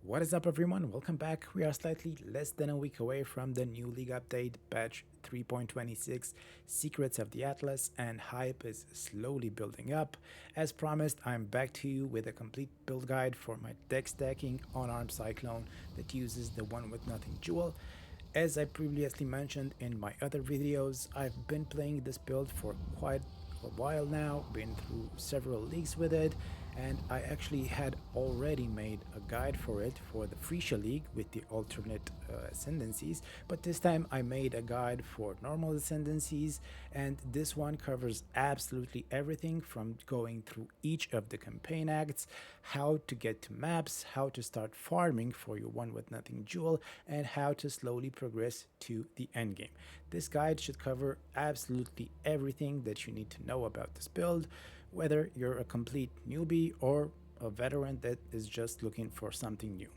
What is up, everyone? Welcome back. We are slightly less than a week away from the new league update, patch 3.26, Secrets of the Atlas, and hype is slowly building up. As promised, I'm back to you with a complete build guide for my deck stacking Unarmed Cyclone that uses the one with nothing jewel. As I previously mentioned in my other videos, I've been playing this build for quite a while now, been through several leagues with it, and I actually had already made a guide for it for the Freesia League with the alternate ascendancies, but this time I made a guide for normal ascendancies, and this one covers absolutely everything from going through each of the campaign acts, how to get to maps, how to start farming for your one with nothing jewel, and how to slowly progress to the endgame. This guide should cover absolutely everything that you need to know about this build, whether you're a complete newbie or a veteran that is just looking for something new.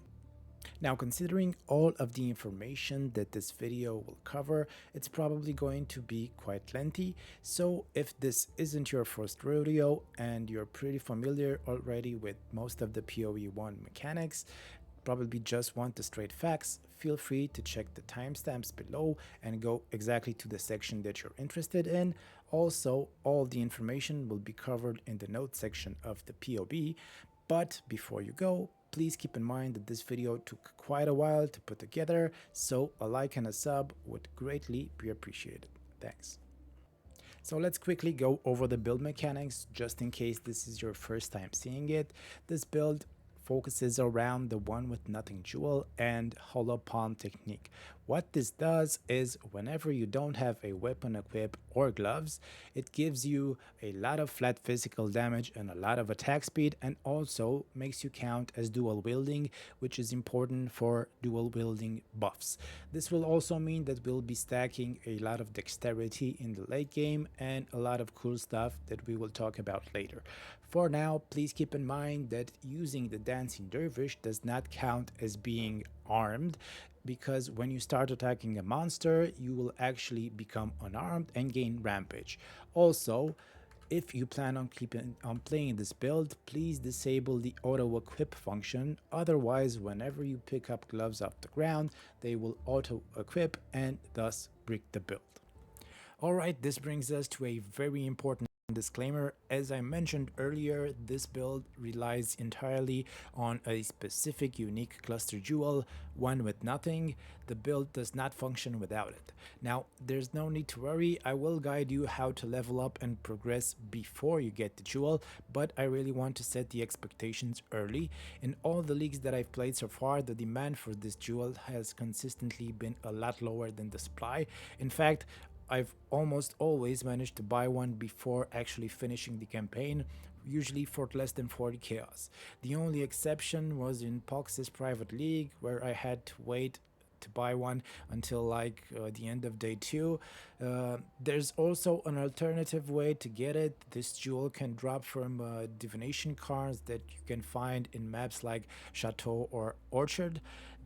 Now, considering all of the information that this video will cover, it's probably going to be quite lengthy. So if this isn't your first rodeo and you're pretty familiar already with most of the POE1 mechanics, probably just want the straight facts, feel free to check the timestamps below and go exactly to the section that you're interested in. Also, all the information will be covered in the notes section of the POB. But before you go, please keep in mind that this video took quite a while to put together, so a like and a sub would greatly be appreciated. Thanks. So let's quickly go over the build mechanics just in case this is your first time seeing it. This build focuses around the one with nothing jewel and hollow palm technique. What this does is whenever you don't have a weapon equip or gloves, it gives you a lot of flat physical damage and a lot of attack speed, and also makes you count as dual wielding, which is important for dual wielding buffs. This will also mean that we'll be stacking a lot of dexterity in the late game and a lot of cool stuff that we will talk about later. For now, please keep in mind that using the Dancing Dervish does not count as being armed, because when you start attacking a monster, you will actually become unarmed and gain rampage. Also, if you plan on playing this build, please disable the auto equip function. Otherwise, whenever you pick up gloves off the ground, they will auto equip and thus break the build. Alright, this brings us to a very important disclaimer. As I mentioned earlier, this build relies entirely on a specific unique cluster jewel, one with nothing. The build does not function without it. Now, there's no need to worry, I will guide you how to level up and progress before you get the jewel, but I really want to set the expectations early. In all the leagues that I've played so far, the demand for this jewel has consistently been a lot lower than the supply. In fact, I've almost always managed to buy one before actually finishing the campaign, usually for less than 40 chaos. The only exception was in Pox's private league, where I had to wait to buy one until the end of day 2. There's also an alternative way to get it. This jewel can drop from divination cards that you can find in maps like Chateau or Orchard.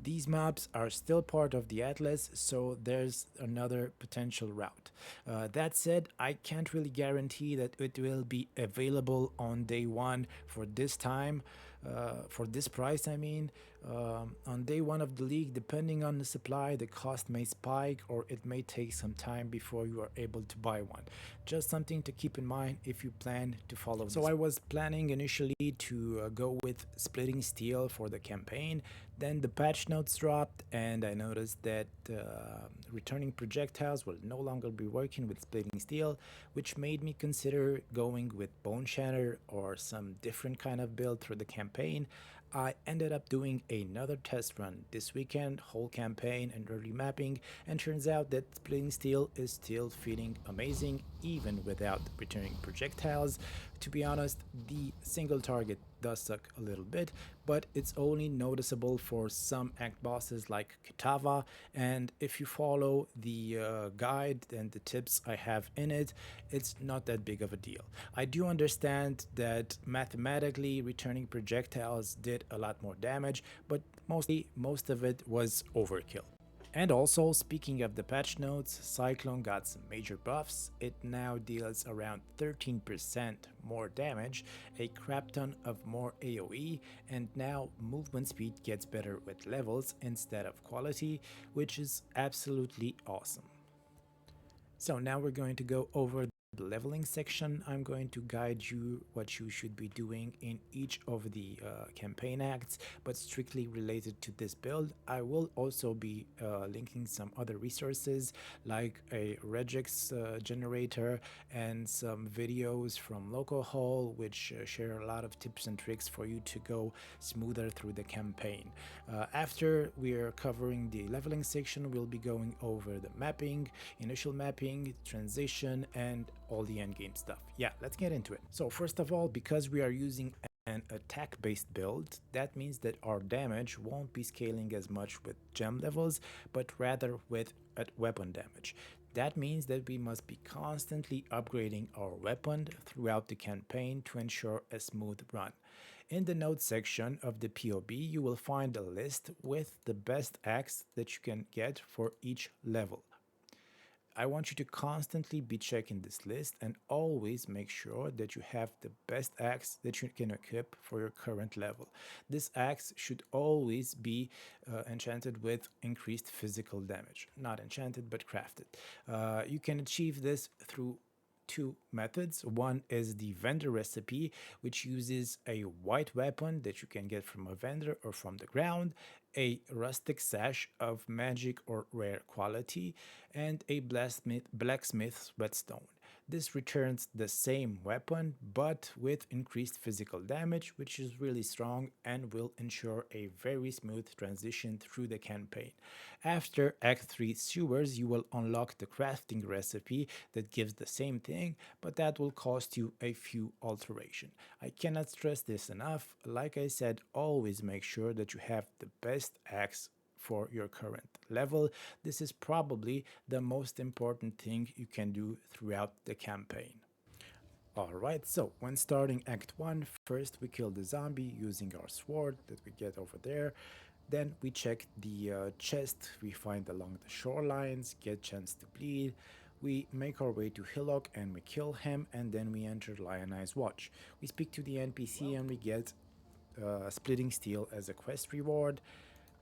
These maps are still part of the Atlas, so there's another potential route. That said, I can't really guarantee that it will be available on day 1 for this time, for this price I mean. On day 1 of the league, depending on the supply, the cost may spike, or it may take some time before you are able to buy one. Just something to keep in mind if you plan to follow. So I was planning initially to go with splitting steel for the campaign. Then the patch notes dropped and I noticed that returning projectiles will no longer be working with splitting steel, which made me consider going with bone shatter or some different kind of build through the campaign. I ended up doing another test run this weekend, whole campaign and early mapping, and turns out that splitting steel is still feeling amazing even without returning projectiles. To be honest, the single target does suck a little bit, but it's only noticeable for some act bosses like Kitava, and if you follow the guide and the tips I have in it, it's not that big of a deal. I do understand that mathematically returning projectiles did a lot more damage, but most of it was overkill. And also, speaking of the patch notes, Cyclone got some major buffs. It now deals around 13% more damage, a crap ton of more AoE, and now movement speed gets better with levels instead of quality, which is absolutely awesome. So now we're going to go over the leveling section. I'm going to guide you what you should be doing in each of the campaign acts, but strictly related to this build. I will also be linking some other resources like a regex generator and some videos from localhost, which share a lot of tips and tricks for you to go smoother through the campaign. After we are covering the leveling section, we'll be going over the mapping, initial mapping, transition, and all the endgame stuff. Yeah, let's get into it. So first of all, because we are using an attack-based build, that means that our damage won't be scaling as much with gem levels, but rather with weapon damage. That means that we must be constantly upgrading our weapon throughout the campaign to ensure a smooth run. In the notes section of the POB, you will find a list with the best axe that you can get for each level. I want you to constantly be checking this list and always make sure that you have the best axe that you can equip for your current level. This axe should always be enchanted with increased physical damage. Not enchanted, but crafted. You can achieve this through two methods. One is the vendor recipe, which uses a white weapon that you can get from a vendor or from the ground, a rustic sash of magic or rare quality, and a blacksmith's whetstone. This returns the same weapon but with increased physical damage, which is really strong and will ensure a very smooth transition through the campaign. After Act 3 Sewers, you will unlock the crafting recipe that gives the same thing, but that will cost you a few alterations. I cannot stress this enough. Like I said, always make sure that you have the best axe for your current level. This is probably the most important thing you can do throughout the campaign. Alright, so when starting Act 1, first we kill the zombie using our sword that we get over there. Then we check the chest we find along the shorelines, get chance to bleed. We make our way to Hillock and we kill him, and then we enter Lionized Watch. We speak to the NPC and we get Splitting Steel as a quest reward.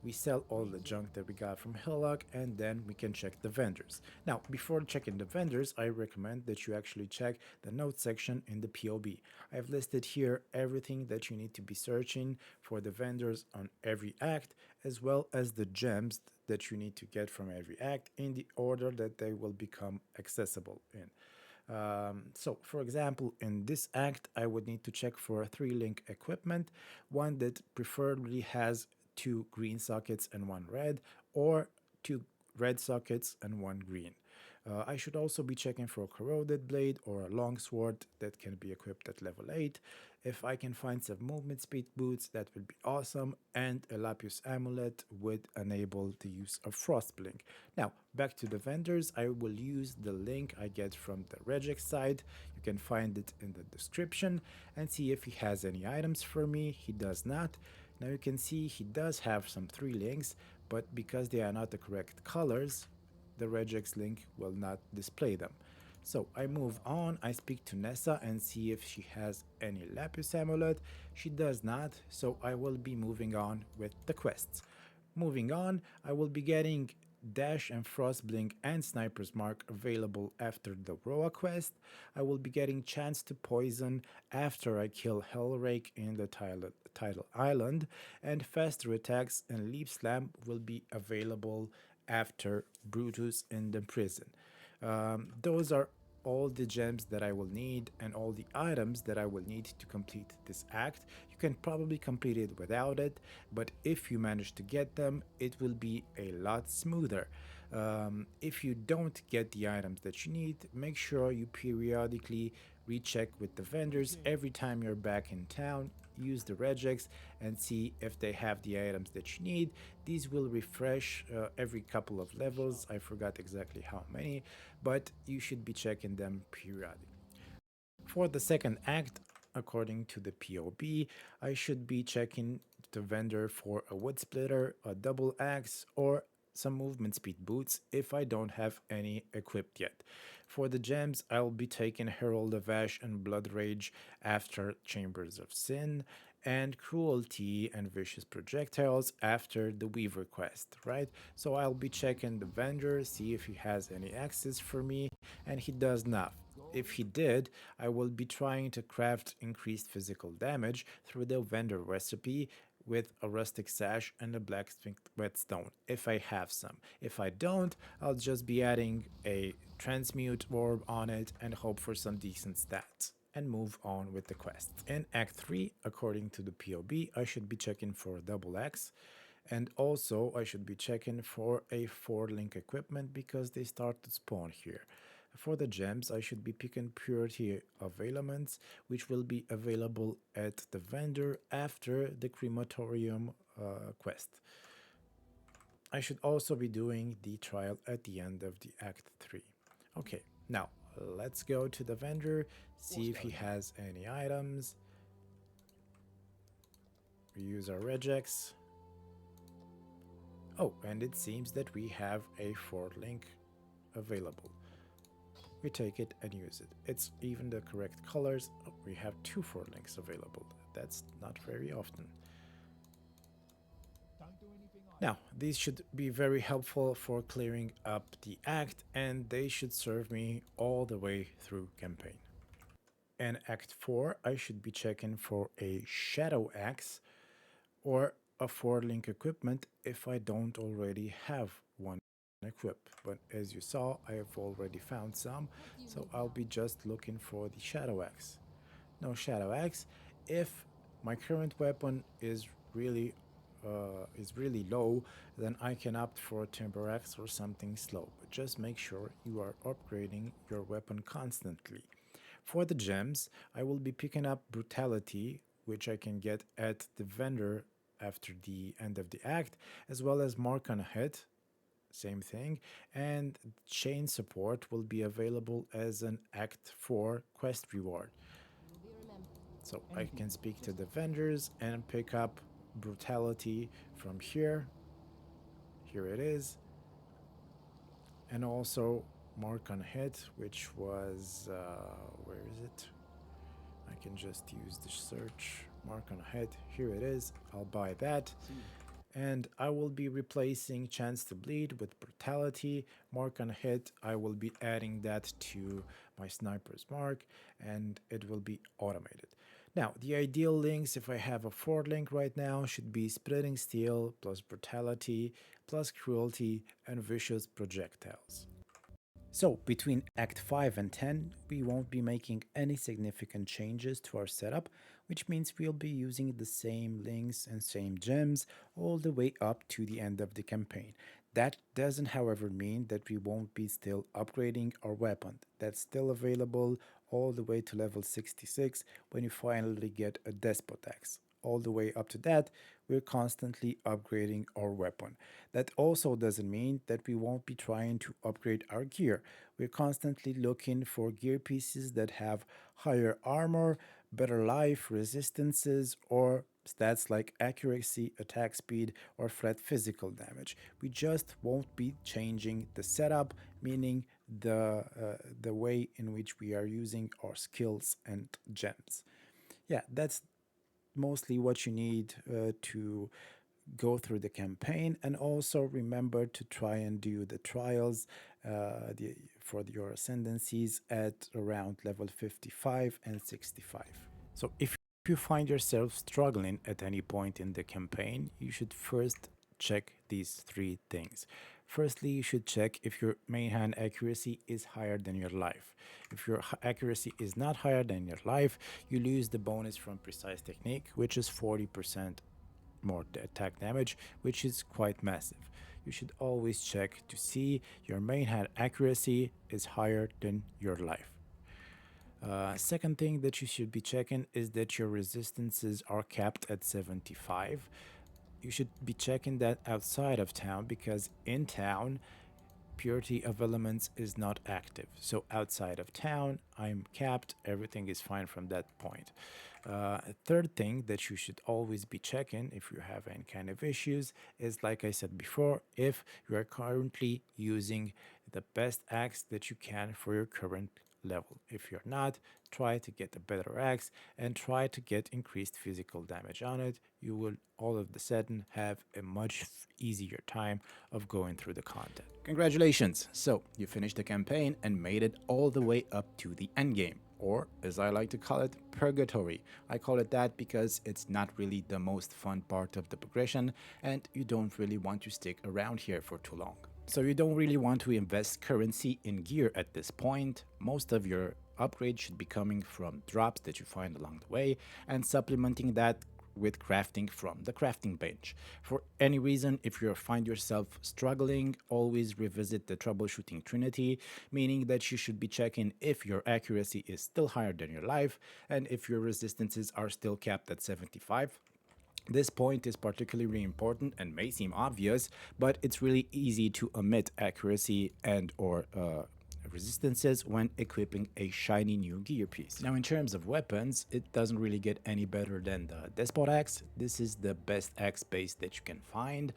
We sell all the junk that we got from Hillock, and then we can check the vendors. Now, before checking the vendors, I recommend that you actually check the notes section in the POB. I've listed here everything that you need to be searching for the vendors on every act, as well as the gems that you need to get from every act in the order that they will become accessible in. So, for example, in this act, I would need to check for a 3-link equipment, one that preferably has 2 green sockets and 1 red, or 2 red sockets and 1 green. I should also be checking for a corroded blade or a longsword that can be equipped at level 8. If I can find some movement speed boots, that would be awesome, and a Lapis amulet would enable the use of Frostblink. Now, back to the vendors, I will use the link I get from the regex side. You can find it in the description and see if he has any items for me. He does not. Now you can see he does have some 3 links, but because they are not the correct colors, the regex link will not display them. So I move on, I speak to Nessa and see if she has any Lapis amulet. She does not, so I will be moving on with the quests. Moving on, I will be getting Dash and Frostblink and Sniper's Mark available after the Roa quest. I will be getting Chance to Poison after I kill Hellrake in the Tidal Island, and Faster Attacks and Leap Slam will be available after Brutus in the prison. Those are all the gems that I will need and all the items that I will need to complete this act. You can probably complete it without it, but if you manage to get them, it will be a lot smoother. If you don't get the items that you need, make sure you periodically recheck with the vendors every time you're back in town. Use the regex and see if they have the items that you need. These will refresh every couple of levels. I forgot exactly how many, but you should be checking them periodically. For the second act, according to the POB, I should be checking the vendor for a wood splitter, a double axe, or some movement speed boots if I don't have any equipped yet. For the gems, I'll be taking Herald of Ash and Blood Rage after Chambers of Sin, and Cruelty and Vicious Projectiles after the Weaver quest, right? So I'll be checking the vendor, see if he has any access for me, and he does not. If he did, I will be trying to craft increased physical damage through the vendor recipe with a rustic sash and a blacksmith whetstone if I have some. If I don't, I'll just be adding a transmute orb on it and hope for some decent stats and move on with the quest. In Act 3, according to the POB, I should be checking for a double axe, and also I should be checking for a 4-link equipment because they start to spawn here. For the gems, I should be picking Purity of Elements, which will be available at the vendor after the Crematorium quest. I should also be doing the trial at the end of the Act 3. Okay, now let's go to the vendor, see if he has any items. We use our regex. Oh, and it seems that we have a 4-link available. We take it and use it. It's even the correct colors. Oh, we have 2 4-links available. That's not very often. Now, these should be very helpful for clearing up the act, and they should serve me all the way through campaign. In Act 4, I should be checking for a Shadow Axe or a 4-link equipment if I don't already have one equipped. But as you saw, I have already found some, so I'll be just looking for the Shadow Axe. No Shadow Axe. If my current weapon is really low, then I can opt for a Timber Axe or something slow. But just make sure you are upgrading your weapon constantly. For the gems, I will be picking up Brutality, which I can get at the vendor after the end of the act, as well as Mark on Hit, same thing, and Chain Support will be available as an Act 4 quest reward. So I can speak to the vendors and pick up Brutality from here. Here it is. And also Mark on Hit, which was, where is it? I can just use the search. Mark on Hit, here it is. I'll buy that. And I will be replacing Chance to Bleed with Brutality. Mark on Hit, I will be adding that to my Sniper's Mark, and it will be automated. Now, the ideal links, if I have a 4-link right now, should be Spreading Steel plus Brutality plus Cruelty and Vicious Projectiles. So, between Act 5 and 10, we won't be making any significant changes to our setup, which means we'll be using the same links and same gems all the way up to the end of the campaign. That doesn't, however, mean that we won't be still upgrading our weapon. That's still available all the way to level 66 when you finally get a Despot Axe. All the way up to that, we're constantly upgrading our weapon. That also doesn't mean that we won't be trying to upgrade our gear. We're constantly looking for gear pieces that have higher armor, better life, resistances, or stats like accuracy, attack speed, or flat physical damage. We just won't be changing the setup, meaning the way in which we are using our skills and gems. Yeah, that's mostly what you need to go through the campaign, and also remember to try and do the trials for your ascendancies at around level 55 and 65. So if you find yourself struggling at any point in the campaign, you should first check these 3 things. Firstly, you should check if your main hand accuracy is higher than your life. If your accuracy is not higher than your life, you lose the bonus from Precise Technique, which is 40% more attack damage, which is quite massive. You should always check to see your main hand accuracy is higher than your life. Second thing that you should be checking is that your resistances are capped at 75. You should be checking that outside of town, because in town purity of elements is not active. So outside of town, I'm capped, everything is fine from that point. A third thing that you should always be checking if you have any kind of issues is, like I said before, if you are currently using the best axe that you can for your current level. If you're not, try to get a better axe and try to get increased physical damage on it. You will all of the sudden have a much easier time of going through the content. Congratulations! So you finished the campaign and made it all the way up to the endgame, or as I like to call it, purgatory. I call it that because it's not really the most fun part of the progression and you don't really want to stick around here for too long. So you don't really want to invest currency in gear at this point. Most of your upgrades should be coming from drops that you find along the way and supplementing that with crafting from the crafting bench. For any reason, if you find yourself struggling, always revisit the troubleshooting trinity, meaning that you should be checking if your accuracy is still higher than your life and if your resistances are still capped at 75. This point is particularly important and may seem obvious, but it's really easy to omit accuracy and or resistances when equipping a shiny new gear piece. Now in terms of weapons, it doesn't really get any better than the Despot Axe. This is the best axe base that you can find.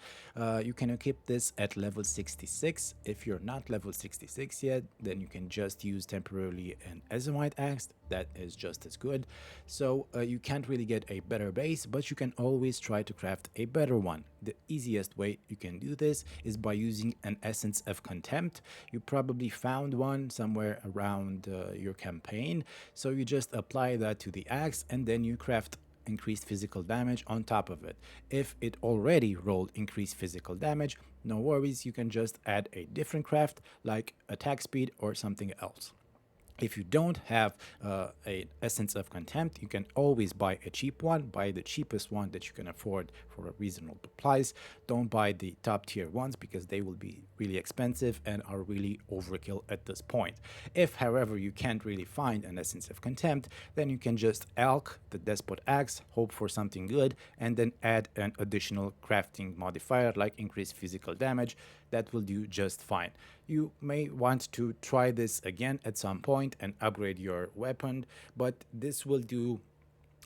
You can equip this at level 66. If you're not level 66 yet, then you can just use temporarily an Azomite Axe. That is just as good. So you can't really get a better base, but you can always try to craft a better one. The easiest way you can do this is by using an Essence of Contempt. You probably found one somewhere around your campaign, so you just apply that to the axe and then you craft increased physical damage on top of it. If it already rolled increased physical damage, no worries, you can just add a different craft like attack speed or something else. If you don't have an Essence of Contempt, you can always buy a cheap one. Buy the cheapest one that you can afford for a reasonable price. Don't buy the top tier ones because they will be really expensive and are really overkill at this point. If, however, you can't really find an Essence of Contempt, then you can just alch the Despot Axe, hope for something good, and then add an additional crafting modifier like increased physical damage. That will do just fine. You may want to try this again at some point and upgrade your weapon, but this will do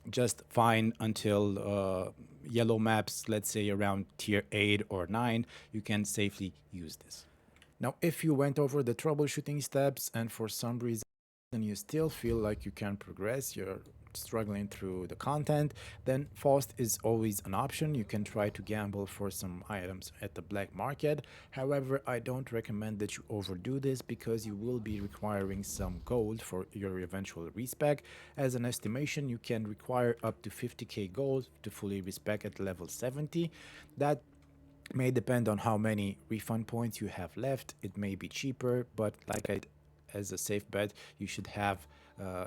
just fine until yellow maps, let's say around tier 8 or 9, you can safely use this. Now, if you went over the troubleshooting steps and for some reason you still feel like you can progress, you're struggling through the content, then Faust is always an option. You can try to gamble for some items at the black market. However, I don't recommend that you overdo this because you will be requiring some gold for your eventual respec. As an estimation, you can require up to 50k gold to fully respec at level 70. That may depend on how many refund points you have left. It may be cheaper, but as a safe bet, you should have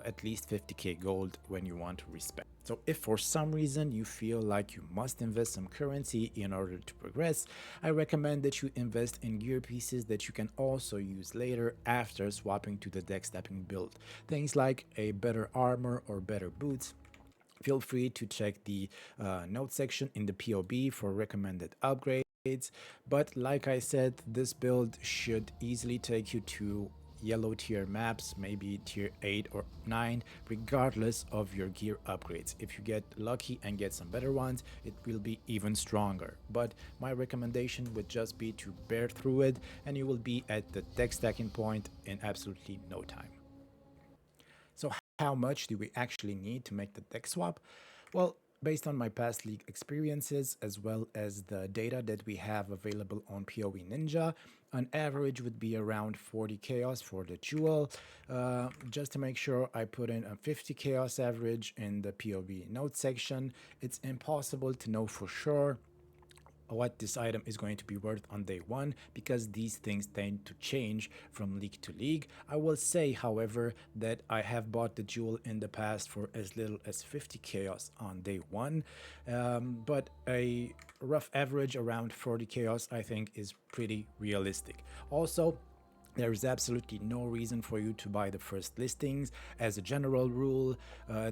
at least 50k gold when you want to respec. So if for some reason you feel like you must invest some currency in order to progress, I recommend that you invest in gear pieces that you can also use later after swapping to the deck stepping build. Things like a better armor or better boots. Feel free to check the note section in the POB for recommended upgrades. But like I said, this build should easily take you to yellow tier maps, maybe tier 8 or 9, regardless of your gear upgrades. If you get lucky and get some better ones, it will be even stronger. But my recommendation would just be to bear through it and you will be at the deck stacking point in absolutely no time. So how much do we actually need to make the deck swap? Well, based on my past league experiences as well as the data that we have available on PoE Ninja, an average would be around 40 chaos for the jewel. Just to make sure, I put in a 50 chaos average in the PoE note section. It's impossible to know for sure what this item is going to be worth on day one because these things tend to change from league to league. I will say, however, that I have bought the jewel in the past for as little as 50 chaos on day one, but a rough average around 40 chaos I think is pretty realistic. Also, there is absolutely no reason for you to buy the first listings. As a general rule,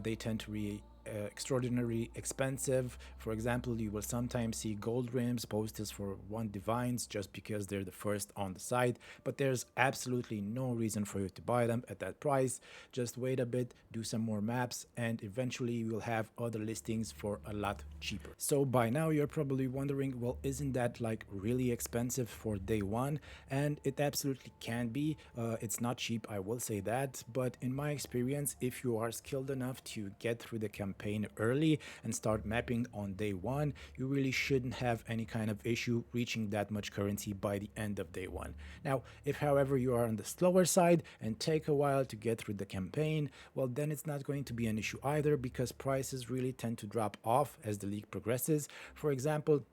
they tend to extraordinarily expensive. For example, you will sometimes see gold rims posted for one divines just because they're the first on the site, but there's absolutely no reason for you to buy them at that price. Just wait a bit, do some more maps, and eventually you will have other listings for a lot cheaper. So by now you're probably wondering, well, isn't that like really expensive for day one? And it absolutely can be. It's not cheap, I will say that, but in my experience, if you are skilled enough to get through the campaign early and start mapping on day one, you really shouldn't have any kind of issue reaching that much currency by the end of day one. Now, if however you are on the slower side and take a while to get through the campaign, well, then it's not going to be an issue either, because prices really tend to drop off as the league progresses. For example,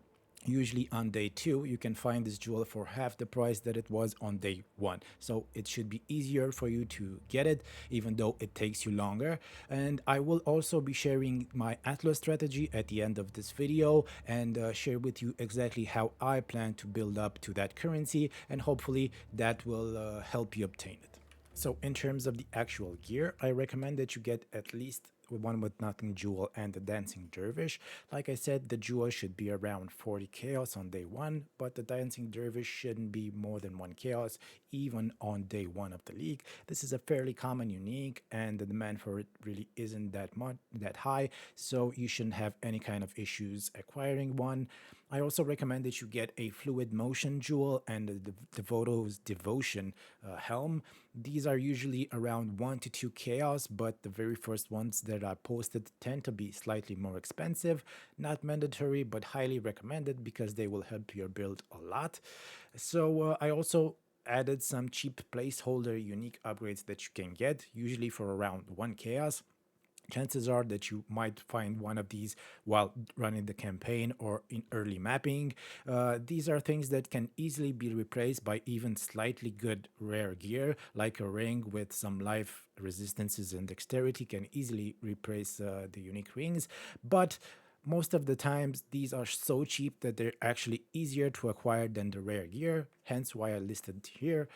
usually on day two you can find this jewel for half the price that it was on day one, so it should be easier for you to get it, even though it takes you longer. And I will also be sharing my atlas strategy at the end of this video, and share with you exactly how I plan to build up to that currency, and hopefully that will help you obtain it. So in terms of the actual gear, I recommend that you get at least one with nothing jewel and the dancing dervish. Like I said, the jewel should be around 40 chaos on day one, but the dancing dervish shouldn't be more than 1 chaos even on day one of the league. This is a fairly common unique, and the demand for it really isn't that high, so you shouldn't have any kind of issues acquiring one. I also recommend that you get a fluid motion jewel and the Devoto's Devotion helm. These are usually around 1 to 2 chaos, but the very first ones that are posted tend to be slightly more expensive. Not mandatory, but highly recommended because they will help your build a lot. So I also added some cheap placeholder unique upgrades that you can get, usually for around 1 chaos. Chances are that you might find one of these while running the campaign or in early mapping. These are things that can easily be replaced by even slightly good rare gear, like a ring with some life resistances and dexterity can easily replace the unique rings. But most of the times, these are so cheap that they're actually easier to acquire than the rare gear, hence why I listed here.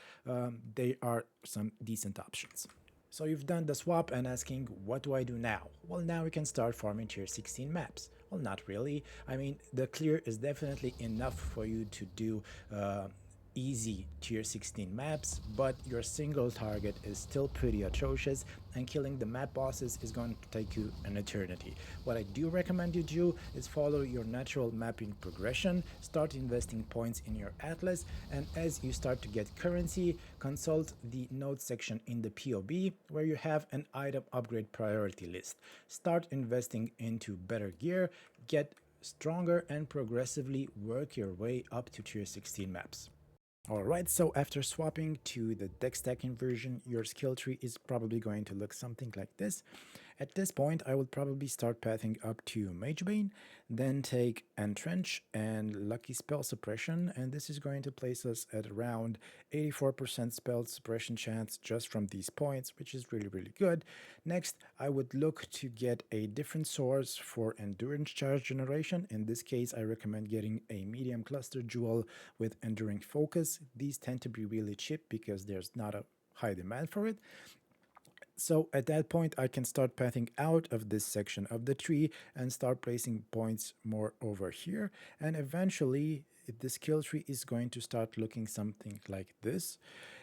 They are some decent options. So you've done the swap and asking, what do I do now? Well, now we can start farming tier 16 maps. Well, not really. I mean, the clear is definitely enough for you to do easy tier 16 maps, but your single target is still pretty atrocious, and killing the map bosses is going to take you an eternity. What I do recommend you do is follow your natural mapping progression, start investing points in your atlas, and as you start to get currency, consult the notes section in the POB where you have an item upgrade priority list. Start investing into better gear, get stronger, and progressively work your way up to tier 16 maps. Alright, so after swapping to the deck stacking version, your skill tree is probably going to look something like this. At this point, I would probably start pathing up to Magebane, then take Entrench and Lucky Spell Suppression, and this is going to place us at around 84% spell suppression chance just from these points, which is really good. Next, I would look to get a different source for Endurance Charge generation. In this case, I recommend getting a medium cluster jewel with Enduring Focus. These tend to be really cheap because there's not a high demand for it. So at that point, I can start pathing out of this section of the tree and start placing points more over here. And eventually, the skill tree is going to start looking something like this.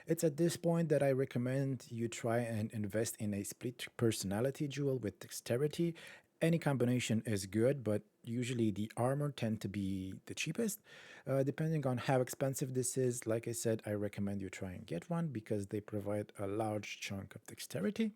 It's at this point that I recommend you try and invest in a split personality jewel with dexterity. Any combination is good, but usually the armor tend to be the cheapest. Depending on how expensive this is, like I said, I recommend you try and get one because they provide a large chunk of dexterity.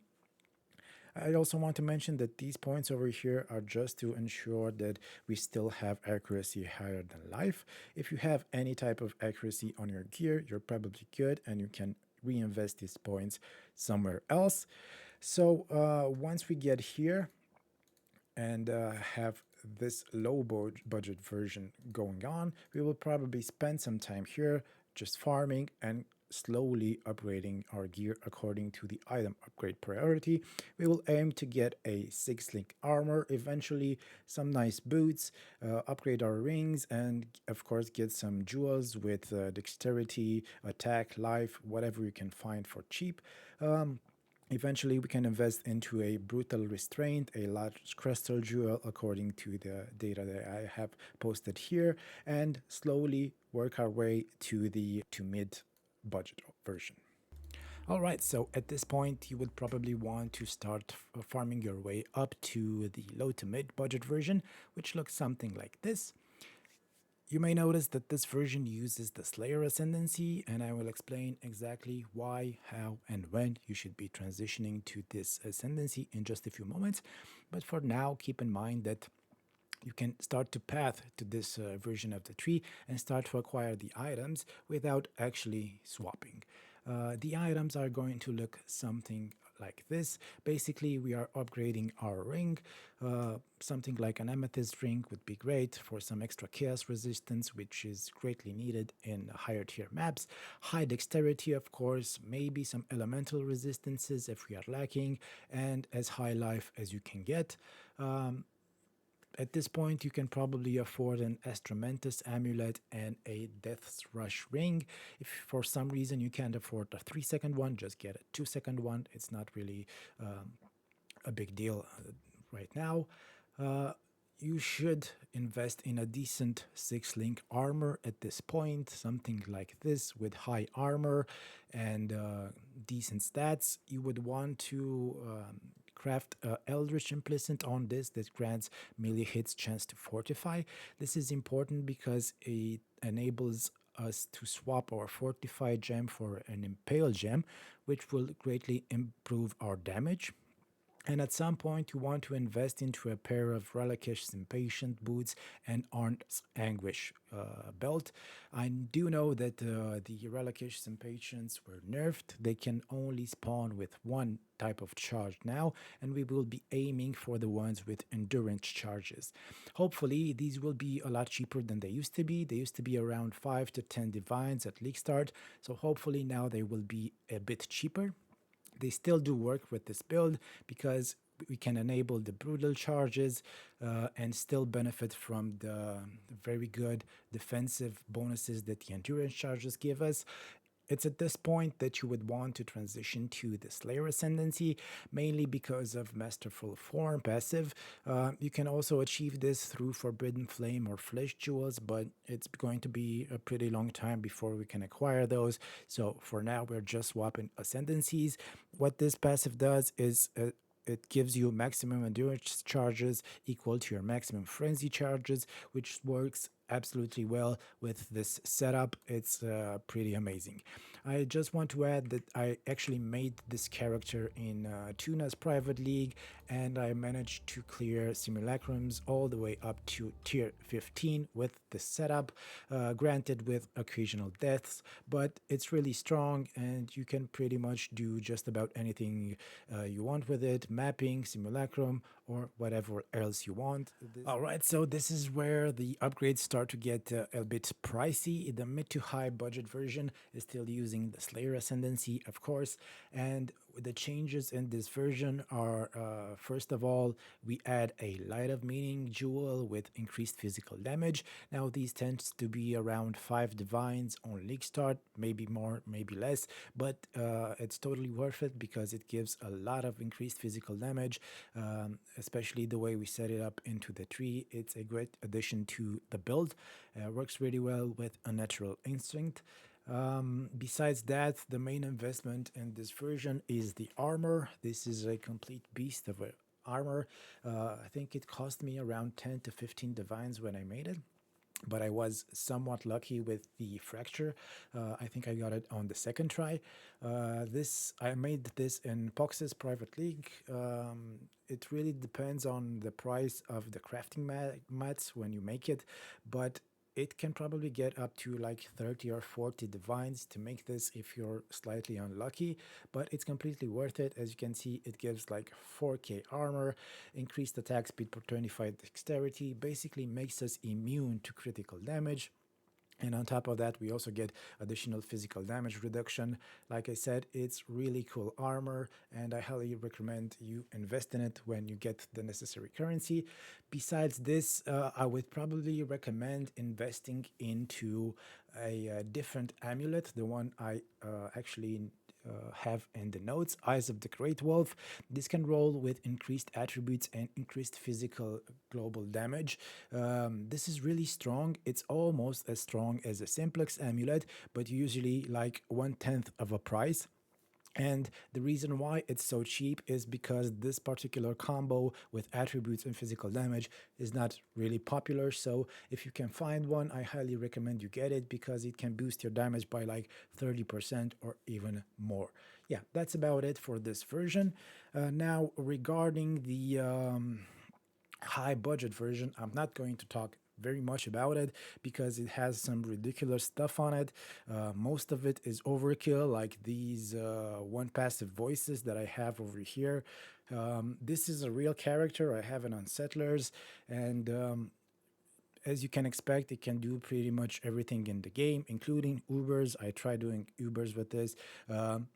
I also want to mention that these points over here are just to ensure that we still have accuracy higher than life. If you have any type of accuracy on your gear, you're probably good and you can reinvest these points somewhere else. So once we get here and have this low budget version going on, we will probably spend some time here just farming and slowly upgrading our gear according to the item upgrade priority. We will aim to get a 6-link armor, eventually some nice boots, upgrade our rings, and of course get some jewels with dexterity, attack, life, whatever you can find for cheap. Eventually, we can invest into a brutal restraint, a large crystal jewel, according to the data that I have posted here, and slowly work our way to the to mid budget version. All right, so at this point, you would probably want to start farming your way up to the low to mid budget version, which looks something like this. You may notice that this version uses the Slayer Ascendancy, and I will explain exactly why, how, and when you should be transitioning to this Ascendancy in just a few moments. But for now, keep in mind that you can start to path to this version of the tree and start to acquire the items without actually swapping. The items are going to look something like this. Basically, we are upgrading our ring. Something like an amethyst ring would be great for some extra chaos resistance, which is greatly needed in higher tier maps. High dexterity, of course, maybe some elemental resistances if we are lacking, and as high life as you can get. At this point, you can probably afford an Astramentus amulet and a Death's Rush ring. If for some reason you can't afford a 3-second one, just get a 2-second one. It's not really a big deal right now. Uh, you should invest in a decent 6-link armor at this point, something like this with high armor and decent stats. You would want to craft Eldritch Implicit on this that grants melee hits chance to fortify. This is important because it enables us to swap our Fortify gem for an Impale gem, which will greatly improve our damage. And at some point, you want to invest into a pair of Relicish's Impatient boots and Arn's Anguish belt. I do know that the Relicish's Impatience were nerfed. They can only spawn with one type of charge now, and we will be aiming for the ones with endurance charges. Hopefully, these will be a lot cheaper than they used to be. They used to be around 5 to 10 divines at league start, so hopefully now they will be a bit cheaper. They still do work with this build because we can enable the brutal charges and still benefit from the very good defensive bonuses that the endurance charges give us. It's at this point that you would want to transition to the Slayer Ascendancy, mainly because of Masterful Form passive. You can also achieve this through Forbidden Flame or Flesh Jewels, but it's going to be a pretty long time before we can acquire those. So for now, we're just swapping Ascendancies. What this passive does is it gives you maximum endurance charges equal to your maximum frenzy charges, which works absolutely well with this setup. It's pretty amazing. I just want to add that I actually made this character in Tuna's private league, and I managed to clear simulacrums all the way up to tier 15 with this setup, granted with occasional deaths, but it's really strong and you can pretty much do just about anything you want with it, mapping, simulacrum, or whatever else you want. All right, so this is where the upgrades start to get a bit pricey. The mid to high budget version is still using the Slayer Ascendancy, of course, and the changes in this version are first of all, we add a Light of Meaning jewel with increased physical damage. Now, these tends to be around 5 divines on league start, maybe more, maybe less, but it's totally worth it because it gives a lot of increased physical damage, especially the way we set it up into the tree. It's a great addition to the build. Works really well with Unnatural Instinct. Besides that, the main investment in this version is the armor. This is a complete beast of a armor. I think it cost me around 10 to 15 divines when I made it, but I was somewhat lucky with the fracture. I think I got it on the second try. I made this in Pox's private league. It really depends on the price of the crafting mats when you make it, but it can probably get up to like 30 or 40 divines to make this if you're slightly unlucky, but it's completely worth it. As you can see, it gives like 4k armor, increased attack speed per 25 dexterity, basically makes us immune to critical damage. And on top of that, we also get additional physical damage reduction. Like I said, it's really cool armor, and I highly recommend you invest in it when you get the necessary currency. Besides this, I would probably recommend investing into a different amulet, the one I actually have in the notes. Eyes of the Great Wolf. This can roll with increased attributes and increased physical global damage. This is really strong. It's almost as strong as a Simplex amulet, but usually like 1/10 of a price. And the reason why it's so cheap is because this particular combo with attributes and physical damage is not really popular. So if you can find one, I highly recommend you get it because it can boost your damage by like 30% or even more. Yeah, that's about it for this version. Now, regarding the high budget version, I'm not going to talk very much about it because it has some ridiculous stuff on it. Most of it is overkill, like these one passive voices that I have over here. This is a real character. I have it on Settlers, and as you can expect, it can do pretty much everything in the game, including Ubers. I try doing Ubers with this.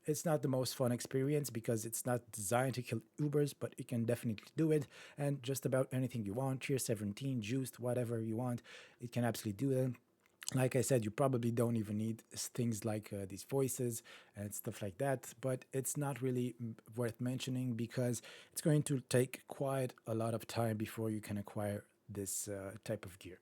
It's not the most fun experience because it's not designed to kill Ubers, but it can definitely do it. And just about anything you want, tier 17, juiced, whatever you want, it can absolutely do it. Like I said, you probably don't even need things like these voices and stuff like that, but it's not really worth mentioning because it's going to take quite a lot of time before you can acquire this type of gear.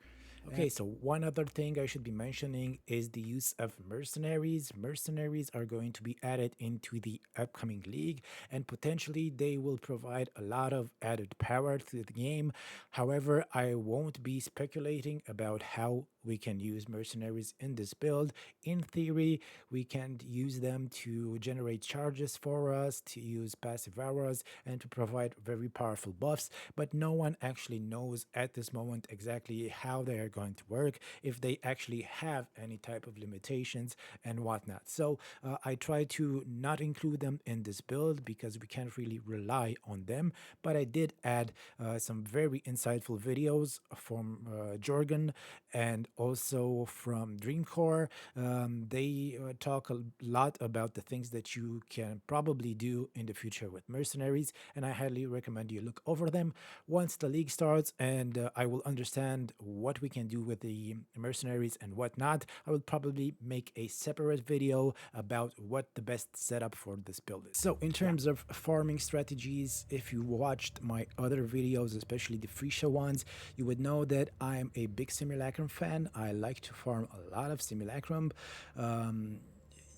Okay, so one other thing I should be mentioning is the use of mercenaries. Mercenaries are going to be added into the upcoming league, and potentially they will provide a lot of added power to the game. However, I won't be speculating about how we can use mercenaries in this build. In theory, we can use them to generate charges for us, to use passive auras, and to provide very powerful buffs, but no one actually knows at this moment exactly how they are going to work, if they actually have any type of limitations and whatnot. So I try to not include them in this build because we can't really rely on them, but I did add some very insightful videos from Jorgen and also from Dreamcore. They talk a lot about the things that you can probably do in the future with mercenaries, and I highly recommend you look over them once the league starts, and I will understand what we can do with the mercenaries and whatnot. I will probably make a separate video about what the best setup for this build is. So in terms of farming strategies, if you watched my other videos, especially the Freesia ones, you would know that I'm a big Simulacrum fan. I like to farm a lot of Simulacrum.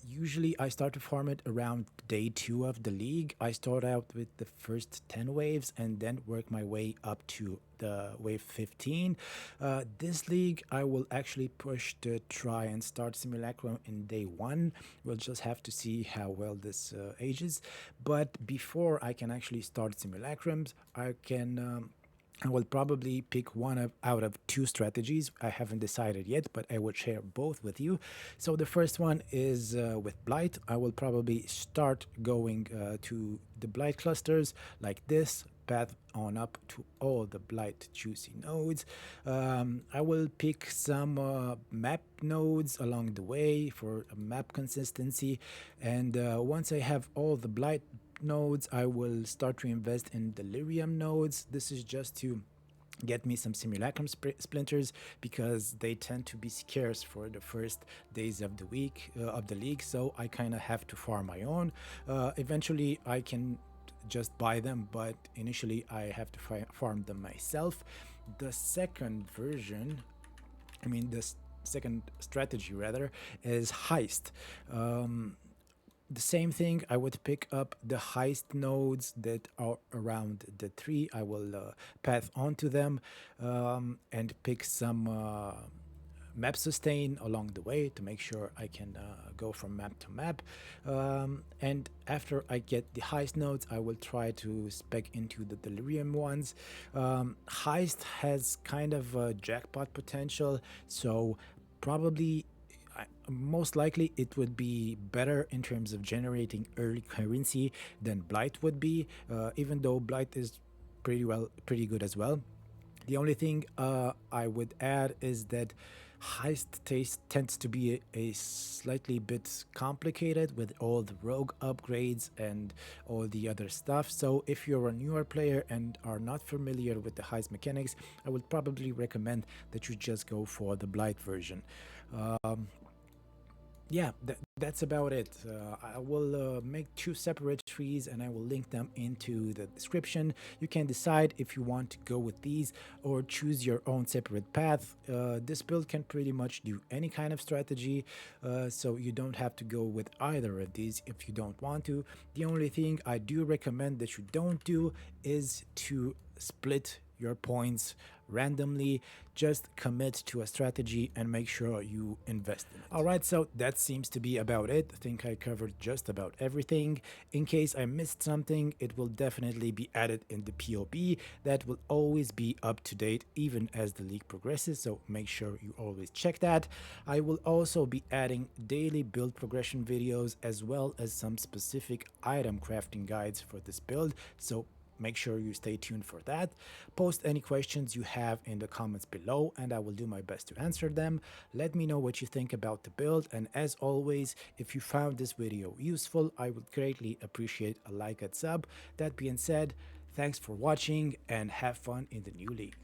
Usually I start to farm it around day 2 of the league. I start out with the first 10 waves and then work my way up to the wave 15. This league I will actually push to try and start Simulacrum in day 1. We'll just have to see how well this ages. But before I can actually start Simulacrums, I will probably pick one out of 2 strategies. I haven't decided yet, but I will share both with you. So the first one is with Blight. I will probably start going to the Blight clusters like this, path on up to all the Blight juicy nodes. I will pick some map nodes along the way for map consistency, and once I have all the Blight nodes, I will start to invest in delirium nodes. This is just to get me some simulacrum splinters because they tend to be scarce for the first days of the week of the league, so I kind of have to farm my own. Eventually I can just buy them, but initially I have to farm them myself. The second version, the second strategy rather, is heist. The same thing, I would pick up the heist nodes that are around the tree. I will path onto them and pick some map sustain along the way to make sure I can go from map to map. And after I get the heist nodes, I will try to spec into the delirium ones. Heist has kind of a jackpot potential, so probably most likely it would be better in terms of generating early currency than Blight would be, even though Blight is pretty good as well. The only thing I would add is that heist taste tends to be a slightly bit complicated with all the rogue upgrades and all the other stuff. So if you're a newer player and are not familiar with the heist mechanics, I would probably recommend that you just go for the Blight version. Yeah, that's about it. I will make two separate trees and I will link them into the description. You can decide if you want to go with these or choose your own separate path. This build can pretty much do any kind of strategy, so you don't have to go with either of these if you don't want to. The only thing I do recommend that you don't do is to split your points randomly. Just commit to a strategy and make sure you invest in it. All right, so that seems to be about it. I think I covered just about everything. In case I missed something, it will definitely be added in the POB. That will always be up to date even as the league progresses, so make sure you always check that. I will also be adding daily build progression videos as well as some specific item crafting guides for this build, so make sure you stay tuned for that. Post any questions you have in the comments below, and I will do my best to answer them. Let me know what you think about the build, and as always, if you found this video useful, I would greatly appreciate a like and sub. That being said, thanks for watching and have fun in the new league.